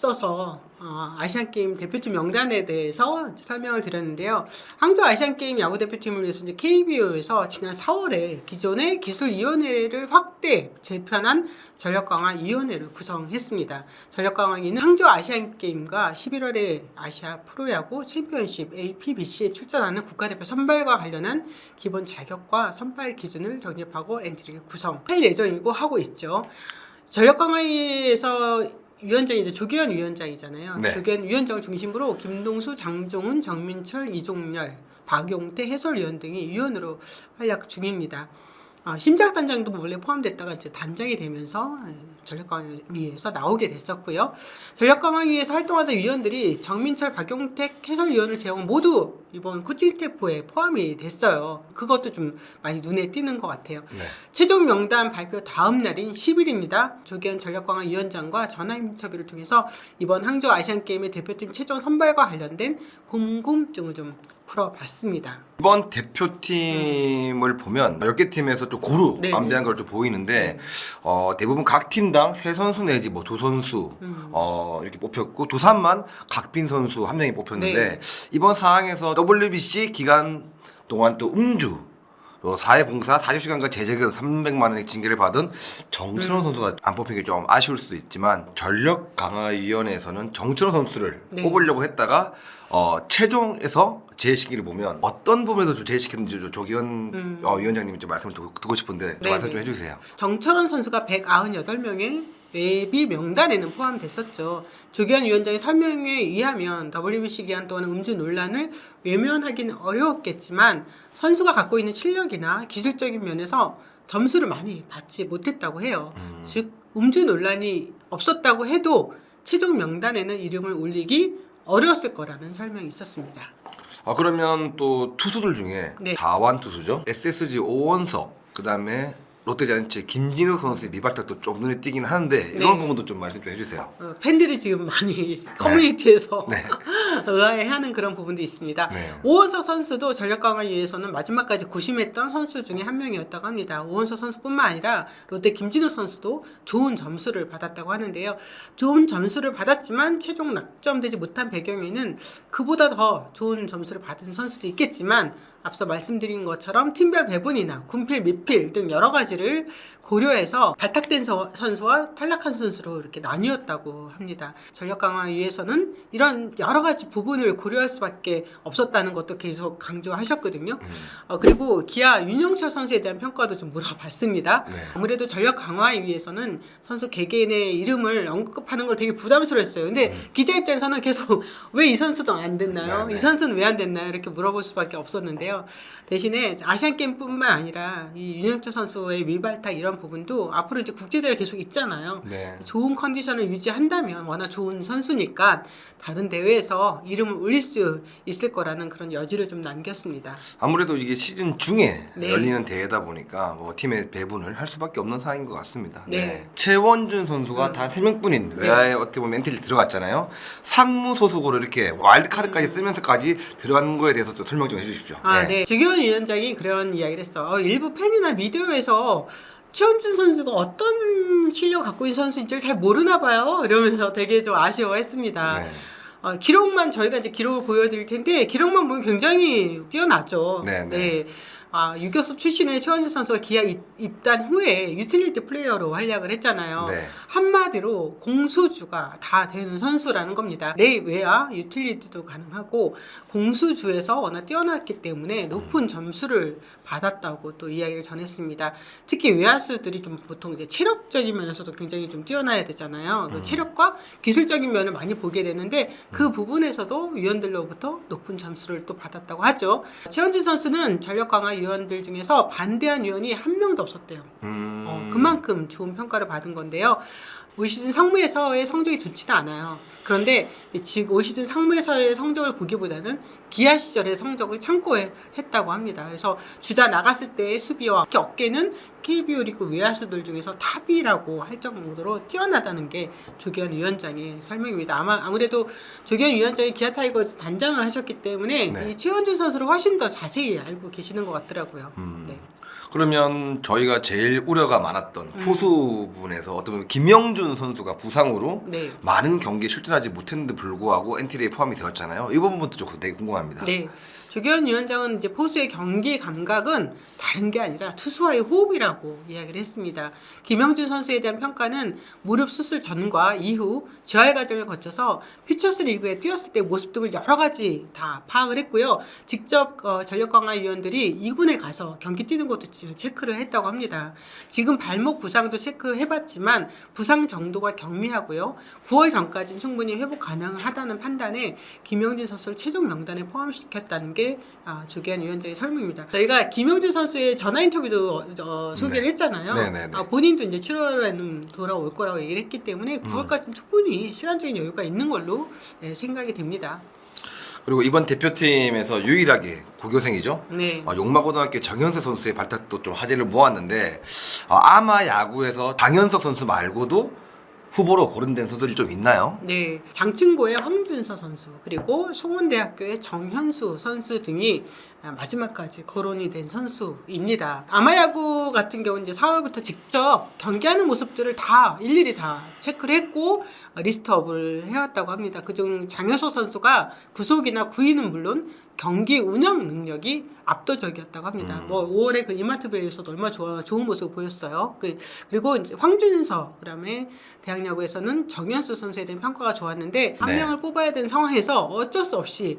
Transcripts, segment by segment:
앞서서 아시안게임 대표팀 명단에 대해서 설명을 드렸는데요. 항저우 아시안게임 야구대표팀을 위해서 이제 KBO에서 지난 4월에 기존의 기술위원회를 확대 재편한 전력강화위원회를 구성했습니다. 전력강화위는 항저우 아시안게임과 11월에 아시아 프로야구 챔피언십 APBC에 출전하는 국가대표 선발과 관련한 기본 자격과 선발 기준을 정립하고 엔트리를 구성할 예정이고 하고 있죠. 전력강화위에서 위원장이 이제 조기현 위원장이잖아요. 네. 조기현 위원장을 중심으로 김동수, 장종훈, 정민철, 이종렬, 박용태 해설위원 등이 위원으로 활약 중입니다. 심작단장도 원래 포함됐다가 이제 단장이 되면서 전력강화위에서 나오게 됐었고요. 전력강화위에서 활동하던 위원들이 정민철, 박용택 해설위원을 제외하고 모두 이번 코칭 스태프에 포함이 됐어요. 그것도 좀 많이 눈에 띄는 것 같아요. 네. 최종 명단 발표 다음 날인 10일입니다. 조기현 전력강화위원장과 전화 인터뷰를 통해서 이번 항저우 아시안게임의 대표팀 최종 선발과 관련된 궁금증을 좀 풀어봤습니다. 이번 대표팀을 보면 10개 팀에서 좀 고루 네네. 완비한 걸 좀 보이는데 대부분 각 팀당 3선수 내지 뭐 2선수 이렇게 뽑혔고 두산만 각빈 선수 1명이 뽑혔는데 이번 상황에서 WBC 기간 동안 또 음주 사회 봉사 40시간간 제재금 300만 원의 징계를 받은 정철원 선수가 안 뽑힌 게 좀 아쉬울 수도 있지만 전력강화위원회에서는 정철원 선수를 뽑으려고 했다가 최종에서 제시기를 보면 어떤 부분에서 좀 제시켰는지 조기현 위원장님이 좀 말씀을 듣고 싶은데 좀 말씀 좀 해주세요. 정철원 선수가 198명의 예비 명단에는 포함됐었죠. 조기현 위원장의 설명에 의하면 WBC 기간 동안 음주 논란을 외면하기는 어려웠겠지만 선수가 갖고 있는 실력이나 기술적인 면에서 점수를 많이 받지 못했다고 해요. 즉 음주 논란이 없었다고 해도 최종 명단에는 이름을 올리기 어려웠을 거라는 설명이 있었습니다. 그러면 또 투수들 중에 다완 투수죠. SSG 오원석, 그 다음에 롯데자이언츠 김진욱 선수의 미발탁도 좀 눈에 띄긴 하는데 이런 부분도 좀 말씀 좀 해주세요. 팬들이 지금 많이 커뮤니티에서 의아해하는 그런 부분도 있습니다. 오원석 선수도 전력강화위에서는 마지막까지 고심했던 선수 중에 한 명이었다고 합니다. 오원석 선수뿐만 아니라 롯데 김진욱 선수도 좋은 점수를 받았다고 하는데요. 좋은 점수를 받았지만 최종 낙점되지 못한 배경에는 그보다 더 좋은 점수를 받은 선수도 있겠지만 앞서 말씀드린 것처럼 팀별 배분이나 군필, 미필 등 여러 가지를 고려해서 발탁된 선수와 탈락한 선수로 이렇게 나뉘었다고 합니다. 전력강화위에서는 이런 여러 가지 부분을 고려할 수밖에 없었다는 것도 계속 강조하셨거든요. 그리고 기아 윤영철 선수에 대한 평가도 좀 물어봤습니다. 아무래도 전력강화위에서는 선수 개개인의 이름을 언급하는 걸 되게 부담스러웠어요. 근데 기자 입장에서는 계속 왜 이 선수도 안 됐나요? 이 선수는 왜 안 됐나요? 이렇게 물어볼 수밖에 없었는데요. 대신에 아시안게임뿐만 아니라 이 윤영철 선수의 밀발탁 이런 부분도 앞으로 이제 국제대회 계속 있잖아요. 좋은 컨디션을 유지한다면 워낙 좋은 선수니까 다른 대회에서 이름을 올릴 수 있을 거라는 그런 여지를 좀 남겼습니다. 아무래도 이게 시즌 중에 열리는 대회다 보니까 뭐 팀의 배분을 할 수밖에 없는 상황인 것 같습니다. 최원준 선수가 단 3명뿐인 외야에 어떻게 보면 멘틀이 들어갔잖아요. 상무 소속으로 이렇게 와일드카드까지 쓰면서까지 들어간 거에 대해서 또 설명 좀 해주십시오. 조기현 위원장이 그런 이야기를 했어. 일부 팬이나 미디어에서 최원준 선수가 어떤 실력 갖고 있는 선수인지를 잘 모르나 봐요. 이러면서 되게 좀 아쉬워했습니다. 기록만 저희가 이제 기록을 보여드릴 텐데 기록만 보면 굉장히 뛰어나죠. 유격수 출신의 최원준 선수가 기아 입단 후에 유틸리티 플레이어로 활약을 했잖아요. 한마디로 공수주가 다 되는 선수라는 겁니다. 외야 유틸리티도 가능하고 공수주에서 워낙 뛰어났기 때문에 높은 점수를 받았다고 또 이야기를 전했습니다. 특히 외야수들이 좀 보통 이제 체력적인 면에서도 굉장히 좀 뛰어나야 되잖아요. 그 체력과 기술적인 면을 많이 보게 되는데 그 부분에서도 위원들로부터 높은 점수를 또 받았다고 하죠. 최원준 선수는 전력강화 위원들 중에서 반대한 위원이 한 명도 없었대요. 그만큼 좋은 평가를 받은 건데요. 올 시즌 상무에서의 성적이 좋지는 않아요. 그런데 지금 올 시즌 상무에서의 성적을 보기보다는 기아 시절의 성적을 참고했다고 합니다. 그래서 주자 나갔을 때의 수비와 특히 어깨는 KBO 리그 외야수들 중에서 탑이라고 할 정도로 뛰어나다는 게 조기현 위원장의 설명입니다. 아무래도 조기현 위원장이 기아 타이거즈 단장을 하셨기 때문에 이 최원준 선수를 훨씬 더 자세히 알고 계시는 것 같더라고요. 그러면 저희가 제일 우려가 많았던 포수 부분에서 어떤 보면 김영준 선수가 부상으로 네. 많은 경기에 출전하지 못했는데 불구하고 NTD에 포함이 되었잖아요. 이 부분도 좀 되게 궁금합니다. 네. 조기현 위원장은 이제 포수의 경기 감각은 다른 게 아니라 투수와의 호흡이라고 이야기를 했습니다. 김영준 선수에 대한 평가는 무릎 수술 전과 이후 재활 과정을 거쳐서 퓨처스 리그에 뛰었을 때 모습 등을 여러 가지 다 파악을 했고요. 직접 전력강화위원들이 2군에 가서 경기 뛰는 것도 체크를 했다고 합니다. 지금 발목 부상도 체크해봤지만 부상 정도가 경미하고요. 9월 전까지는 충분히 회복 가능하다는 판단에 김영준 선수를 최종 명단에 포함시켰다는 게 조기현 위원장의 설명입니다. 저희가 김영준 선수의 전화 인터뷰도 소개를 했잖아요. 본인도 이제 7월에는 돌아올 거라고 얘기를 했기 때문에 9월까지는 충분히 시간적인 여유가 있는 걸로 생각이 됩니다. 그리고 이번 대표팀에서 유일하게 고교생이죠. 네. 용마고등학교 정현석 선수의 발탁도 좀 화제를 모았는데 아마 야구에서 장현석 선수 말고도 후보로 거론된 선수들이 좀 있나요? 네, 장충고의 황준서 선수 그리고 송원대학교의 정현수 선수 등이 마지막까지 거론이 된 선수입니다. 아마야구 같은 경우는 이제 4월부터 직접 경기하는 모습들을 다 일일이 다 체크를 했고 리스트업을 해왔다고 합니다. 그중 장효서 선수가 구속이나 구위는 물론 경기 운영 능력이 압도적이었다고 합니다. 뭐 5월에 그 이마트배에서도 얼마나 좋은 모습을 보였어요. 그리고 이제 황준서 그다음에 대학야구에서는 정현수 선수에 대한 평가가 좋았는데 한 명을 뽑아야 되는 상황에서 어쩔 수 없이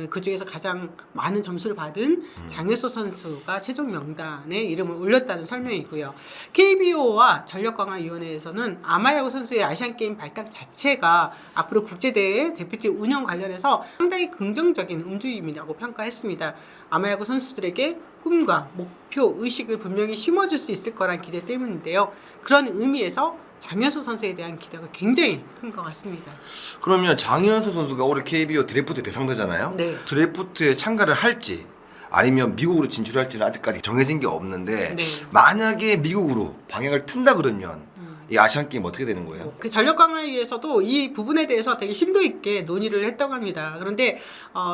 그 중에서 가장 많은 점수를 받은 장효서 선수가 최종 명단에 이름을 올렸다는 설명이고요. KBO와 전력강화위원회에서는 아마야구 선수의 아시안게임 발탁 자체가 앞으로 국제대회 대표팀 운영 관련해서 상당히 긍정적인 움직임이라고 평가했습니다. 아마야구 선수들에게 꿈과 목표, 의식을 분명히 심어줄 수 있을 거란 기대 때문인데요. 그런 의미에서 장현수 선수에 대한 기대가 굉장히 큰 것 같습니다. 그러면 장현수 선수가 올해 KBO 드래프트 대상자잖아요. 네. 드래프트에 참가를 할지 아니면 미국으로 진출할지는 아직까지 정해진 게 없는데 네. 만약에 미국으로 방향을 튼다 그러면 이 아시안 게임 어떻게 되는 거예요? 그 전력강화위에서도 이 부분에 대해서 되게 심도 있게 논의를 했다고 합니다. 그런데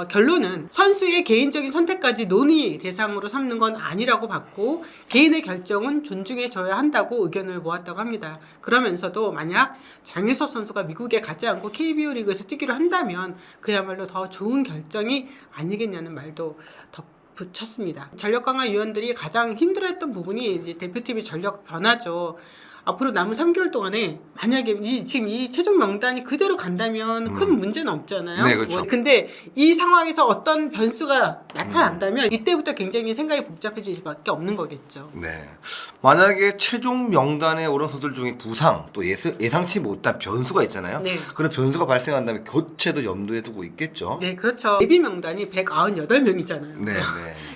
결론은 선수의 개인적인 선택까지 논의 대상으로 삼는 건 아니라고 봤고 개인의 결정은 존중해줘야 한다고 의견을 모았다고 합니다. 그러면서도 만약 장효석 선수가 미국에 가지 않고 KBO 리그에서 뛰기로 한다면 그야말로 더 좋은 결정이 아니겠냐는 말도 덧붙였습니다. 전력강화위원들이 가장 힘들어했던 부분이 이제 대표팀의 전력 변화죠. 앞으로 남은 3개월 동안에 만약에 지금 이 최종 명단이 그대로 간다면 큰 문제는 없잖아요. 네, 그렇죠. 근데 이 상황에서 어떤 변수가 나타난다면 이때부터 굉장히 생각이 복잡해질 수밖에 없는 거겠죠. 네. 만약에 최종 명단에 오른 선수들 중에 부상 또 예상치 못한 변수가 있잖아요. 네. 그런 변수가 발생한다면 교체도 염두에 두고 있겠죠. 네, 그렇죠. 예비 명단이 198명이잖아요. 네, 네.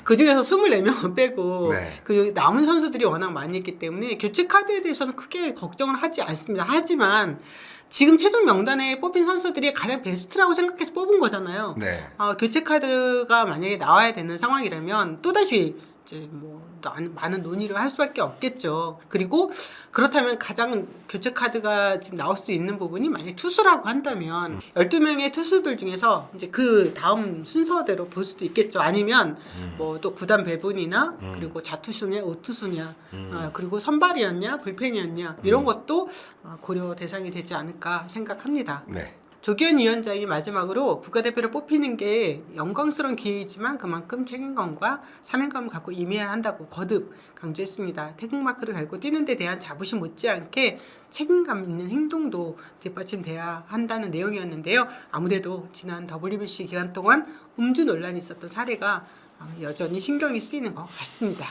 그 중에서 24명을 빼고 네. 그 남은 선수들이 워낙 많이 있기 때문에 교체 카드에 대해서는 크게 걱정을 하지 않습니다. 하지만 지금 최종 명단에 뽑힌 선수들이 가장 베스트라고 생각해서 뽑은 거잖아요. 네. 교체 카드가 만약에 나와야 되는 상황이라면 또다시 이제 뭐 많은 논의를 할 수밖에 없겠죠. 그리고 그렇다면 가장 교체 카드가 지금 나올 수 있는 부분이 만약에 투수라고 한다면 12명의 투수들 중에서 이제 그 다음 순서대로 볼 수도 있겠죠. 아니면 뭐 또 구단 배분이나 그리고 자투수냐 우투수냐 그리고 선발이었냐 불펜이었냐 이런 것도 고려 대상이 되지 않을까 생각합니다. 네. 조기현 위원장이 마지막으로 국가대표를 뽑히는 게 영광스러운 기회이지만 그만큼 책임감과 사명감을 갖고 임해야 한다고 거듭 강조했습니다. 태극마크를 달고 뛰는 데 대한 자부심 못지않게 책임감 있는 행동도 뒷받침돼야 한다는 내용이었는데요. 아무래도 지난 WBC 기간 동안 음주 논란이 있었던 사례가 여전히 신경이 쓰이는 것 같습니다.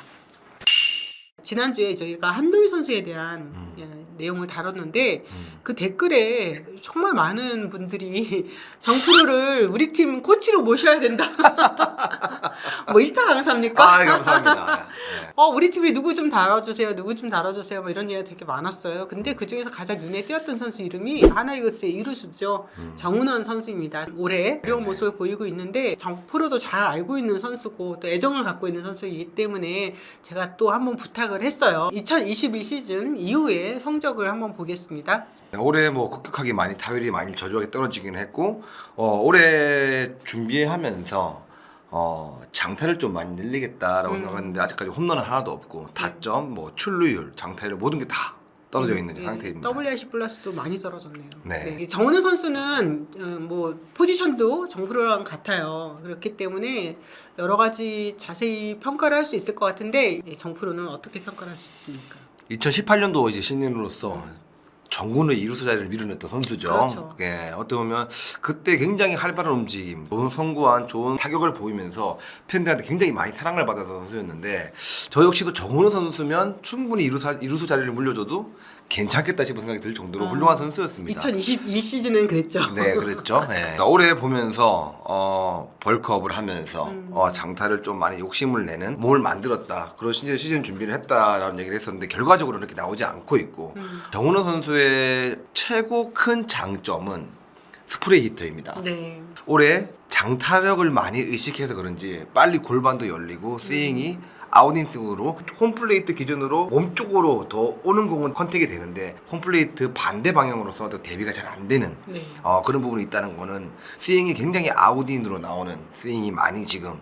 지난주에 저희가 한동희 선수에 대한 내용을 다뤘는데 그 댓글에 정말 많은 분들이 정프로를 우리 팀 코치로 모셔야 된다. 뭐 일타 강사입니까? 아, 감사합니다. 네. 우리 팀에 누구 좀 달아주세요. 누구 좀 달아주세요. 뭐 이런 얘기가 되게 많았어요. 근데 그 중에서 가장 눈에 띄었던 선수 이름이 하나이글스의 이루수죠. 정은원 선수입니다. 올해 어려운 모습을 보이고 있는데 정프로도 잘 알고 있는 선수고 또 애정을 갖고 있는 선수이기 때문에 제가 또 한번 부탁을 했어요. 2021 시즌 이후에 성적을 한번 보겠습니다. 올해 뭐 급격하게 많이 타율이 많이 저조하게 떨어지긴 했고 올해 준비하면서 장타를 좀 많이 늘리겠다라고 생각했는데 아직까지 홈런은 하나도 없고 타점, 뭐 출루율, 장타율 모든 게 다 떨어져 있는 상태입니다. WRC 플러스도 많이 떨어졌네요. 네. 정은호 선수는 뭐 포지션도 정프로랑 같아요. 그렇기 때문에 여러 가지 자세히 평가를 할 수 있을 것 같은데 정프로는 어떻게 평가를 할 수 있습니까? 2018년도 이제 신인으로서 정군의 이루수 자리를 밀어냈던 선수죠. 그렇죠. 예, 어떻게 보면 그때 굉장히 활발한 움직임, 좋은 선구안, 좋은 타격을 보이면서 팬들한테 굉장히 많이 사랑을 받아서 선수였는데 저 역시도 정훈우 선수면 충분히 이루수 자리를 물려줘도 괜찮겠다 싶은 생각이 들 정도로 훌륭한 선수였습니다. 2021 시즌은 그랬죠. 네, 그랬죠. 네. 올해 보면서 벌크업을 하면서 장타를 좀 많이 욕심을 내는 몸을 만들었다. 그런 시즌 준비를 했다라는 얘기를 했었는데 결과적으로 이렇게 나오지 않고 있고 정은호 선수의 최고 큰 장점은 스프레이 히터입니다. 네. 올해 장타력을 많이 의식해서 그런지 빨리 골반도 열리고 스윙이 아웃인스윙으로 홈플레이트 기준으로 몸쪽으로 더 오는 공은 컨택이 되는데 홈플레이트 반대 방향으로서 더 대비가 잘 안 되는 네. 그런 부분이 있다는 거는 스윙이 굉장히 아웃인으로 나오는 스윙이 많이 지금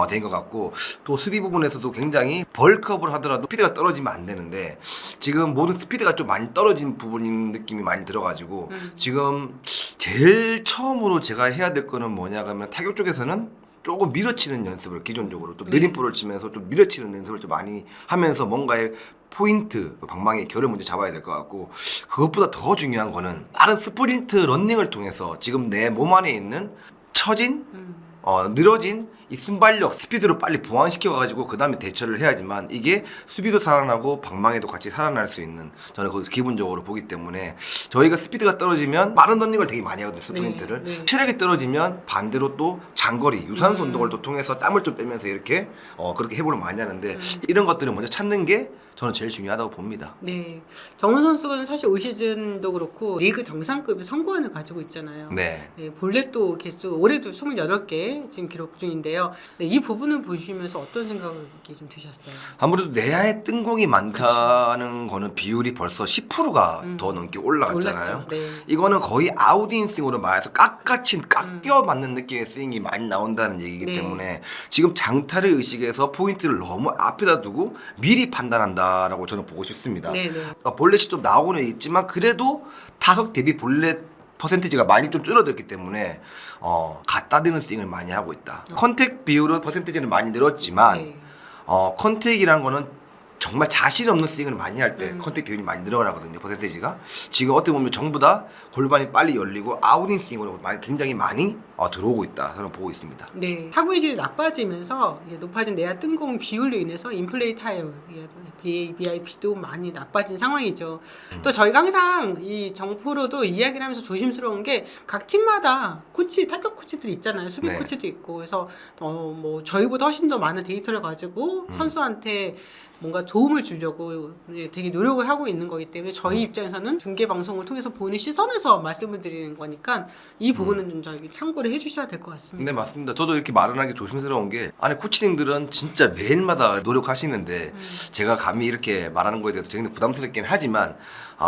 된 것 같고 또 수비 부분에서도 굉장히 벌크업을 하더라도 스피드가 떨어지면 안 되는데 지금 모든 스피드가 좀 많이 떨어진 부분인 느낌이 많이 들어가지고 지금 제일 처음으로 제가 해야 될 거는 뭐냐 하면 타격 쪽에서는 조금 밀어치는 연습을 기존적으로 또 느린 볼을 치면서 좀 밀어치는 연습을 좀 많이 하면서 뭔가의 포인트, 방망이의 결을 먼저 잡아야 될 것 같고 그것보다 더 중요한 거는 다른 스프린트 런닝을 통해서 지금 내 몸 안에 있는 처진 늘어진 이 순발력, 스피드를 빨리 보완시켜가지고 그 다음에 대처를 해야지만 이게 수비도 살아나고 방망이도 같이 살아날 수 있는 저는 그 기본적으로 보기 때문에 저희가 스피드가 떨어지면 빠른 런닝을 되게 많이 하거든요, 스프린트를. 네. 체력이 떨어지면 반대로 또 장거리, 유산소 운동을 또 통해서 땀을 좀 빼면서 이렇게 그렇게 해보를 많이 하는데 이런 것들을 먼저 찾는 게 저는 제일 중요하다고 봅니다. 네. 정훈 선수는 사실 올 시즌도 그렇고 리그 정상급의 선구안을 가지고 있잖아요. 네. 네, 볼넷도 개수 올해도 28개 지금 기록 중인데요. 네, 이 부분을 보시면서 어떤 생각이 좀 드셨어요? 아무래도 내야에 뜬공이 많다는 거는 비율이 벌써 10%가 더 넘게 올라갔잖아요. 올랐죠. 네. 이거는 거의 아웃인스윙으로 말해서 깎여 맞는 느낌의 스윙이 많이 나온다는 얘기이기 네. 때문에 지금 장타를 의식해서 포인트를 너무 앞에다 두고 미리 판단한다라고 저는 보고 싶습니다. 네, 네. 볼넷이 좀 나오고는 있지만 그래도 타석 대비 볼넷 퍼센티지가 많이 좀 줄어들기 때문에 갖다 대는 스윙을 많이 하고 있다. 컨택 비율은 퍼센티지는 많이 늘었지만 네. 컨택이란 거는 정말 자신 없는 스윙을 많이 할 때 컨택 비율이 많이 늘어나거든요, 퍼센테이지가. 지금 어떻게 보면 전부 다 골반이 빨리 열리고 아웃인 스윙으로 굉장히 많이 들어오고 있다 저는 보고 있습니다. 네, 타구의 질이 나빠지면서 이제 높아진 내야 뜬공 비율로 인해서 인플레이 타율, BIP도 많이 나빠진 상황이죠. 또 저희가 항상 이 정프로도 이야기를 하면서 조심스러운 게 각 팀마다 타격 코치들이 있잖아요. 수비 네. 코치도 있고 그래서 뭐 저희보다 훨씬 더 많은 데이터를 가지고 선수한테 뭔가 도움을 주려고 되게 노력을 하고 있는 거기 때문에 저희 입장에서는 중계 방송을 통해서 보는 시선에서 말씀을 드리는 거니까 이 부분은 좀 저희 참고를 해주셔야 될 것 같습니다. 네, 맞습니다. 저도 이렇게 말을 하기 조심스러운 게 아니 코치님들은 진짜 매일마다 노력하시는데 제가 감히 이렇게 말하는 거에 대해서 굉장히 부담스럽긴 하지만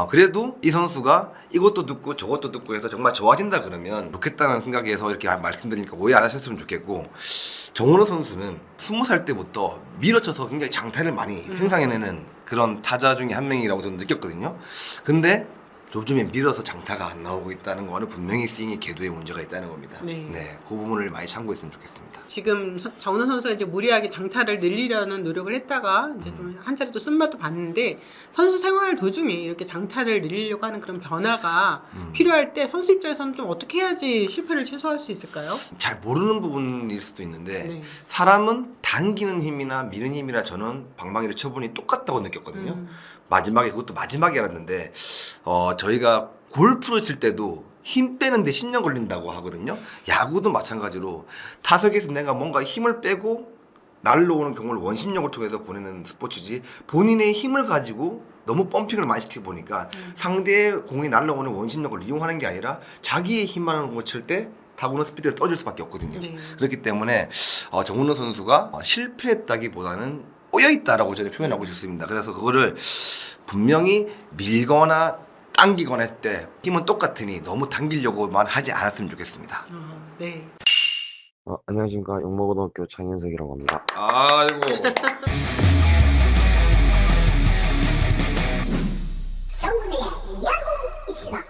그래도 이 선수가 이것도 듣고 저것도 듣고 해서 정말 좋아진다 그러면 좋겠다는 생각에서 이렇게 말씀드리니까 오해 안 하셨으면 좋겠고 정은호 선수는 20살 때부터 밀어쳐서 굉장히 장타를 많이 행상해내는 그런 타자 중에 한 명이라고 저는 느꼈거든요. 근데 요즘에 밀어서 장타가 안 나오고 있다는 거는 분명히 스윙의 궤도에 문제가 있다는 겁니다. 네. 그 부분을 많이 참고했으면 좋겠습니다. 지금 정은호 선수가 이제 무리하게 장타를 늘리려는 노력을 했다가 이제 좀 한 차례 또 쓴맛도 봤는데 선수 생활 도중에 이렇게 장타를 늘리려고 하는 그런 변화가 필요할 때 선수 입장에서는 좀 어떻게 해야지 실패를 최소화할 수 있을까요? 잘 모르는 부분일 수도 있는데 네. 사람은 당기는 힘이나 미는 힘이나 저는 방망이를 쳐보니 똑같다고 느꼈거든요. 마지막에 그것도 마지막에 알았는데 저희가 골프를 칠 때도 힘 빼는데 10년 걸린다고 하거든요. 야구도 마찬가지로 타석에서 내가 뭔가 힘을 빼고 날라오는 경우를 원심력을 통해서 보내는 스포츠지 본인의 힘을 가지고 너무 펌핑을 많이 시켜보니까 상대의 공이 날라오는 원심력을 이용하는 게 아니라 자기의 힘만으로 공을 칠 때 타구는 스피드가 떨어질 수밖에 없거든요. 네. 그렇기 때문에 정은호 선수가 실패했다기보다는 꼬여있다라고 저는 표현하고 싶습니다. 그래서 그거를 분명히 밀거나 당기거나 할 때 힘은 똑같으니 너무 당기려고만 하지 않았으면 좋겠습니다. 네. 안녕하십니까. 용모고등학교 장현석이라고 합니다. 아이고. 정훈의 야구 시간.